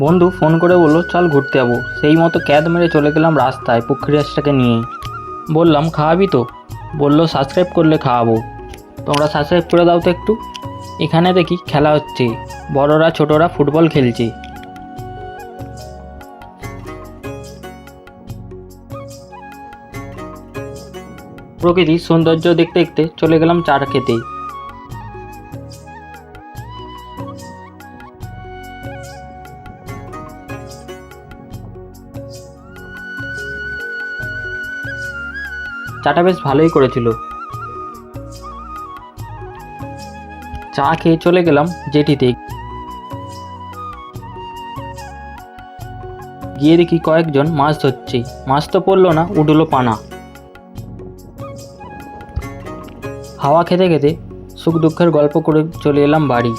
বন্ধু ফোন করে বললো চল ঘুরতে যাবো, সেই মতো ক্যাদ মেরে চলে গেলাম রাস্তায় পুকুরি রাজটাকে নিয়ে। বললাম খাওয়াবি তো? বললো সাবস্ক্রাইব করলে খাওয়াবো। তোমরা সাবস্ক্রাইব করে দাও তো একটু। এখানে দেখি খেলা হচ্ছে, বড়রা ছোটরা ফুটবল খেলছে। প্রকৃতির সৌন্দর্য দেখতে দেখতে চলে গেলাম চাটা খেতে। চাটা বেশ ভালোই করেছিল। চা খেয়ে চলে গেলাম জেটিতে। গিয়ে দেখি কয়েকজন মাছ ধরছে। মাছ তো পড়লো না, উঠলো পানা। হাওয়া খেতে খেতে সুখ দুঃখের গল্প করে চলে এলাম বাড়ি।